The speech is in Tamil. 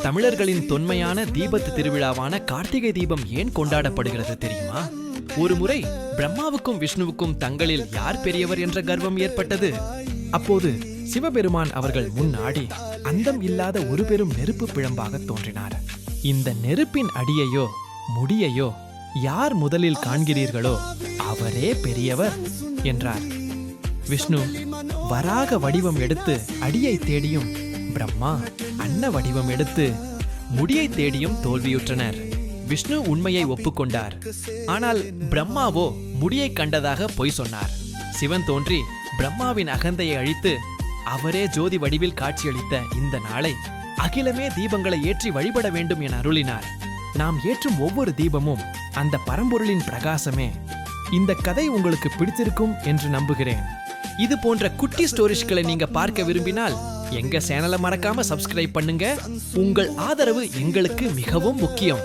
தமிழர்களின் தொன்மையான தீபத்து திருவிழாவான கார்த்திகை தீபம் ஏன் கொண்டாடப்படுகிறது தெரியுமா? ஒரு முறை பிரம்மாவுக்கும் விஷ்ணுவுக்கும் தங்களில் யார் பெரியவர் என்ற கர்வம் ஏற்பட்டது. அப்போது சிவபெருமான் அவர்கள் முன்னாடி அந்தம் இல்லாத ஒரு பெரும் நெருப்பு பிழம்பாக தோன்றினார். இந்த நெருப்பின் அடியையோ முடியையோ யார் முதலில் காண்கிறீர்களோ அவரே பெரியவர் என்றார். விஷ்ணு வராக வடிவம் எடுத்து அடியை தேடியும், பிரம்மா அன்ன வடிவம் எடுத்து முடியை தேடியும் தோல்வியுற்றனர். விஷ்ணு உண்மையை ஒப்புக்கொண்டார். ஆனால் பிரம்மாவோ முடியை கண்டதாக பொய் சொன்னார். சிவன் தோன்றி பிரம்மாவின் அகந்தையை அழித்து அவரே ஜோதி வடிவில் காட்சியளித்த இந்த நாளை அகிலமே தீபங்களை ஏற்றி வழிபட வேண்டும் என அருளினார். நாம் ஏற்றும் ஒவ்வொரு தீபமும் அந்த பரம்பொருளின் பிரகாசமே. இந்த கதை உங்களுக்கு பிடித்திருக்கும் என்று நம்புகிறேன். இது போன்ற குட்டி ஸ்டோரிஸ்களை நீங்க பார்க்க விரும்பினால் எங்க சேனலை மறக்காம சப்ஸ்கிரைப் பண்ணுங்க. உங்கள் ஆதரவு எங்களுக்கு மிகவும் முக்கியம்.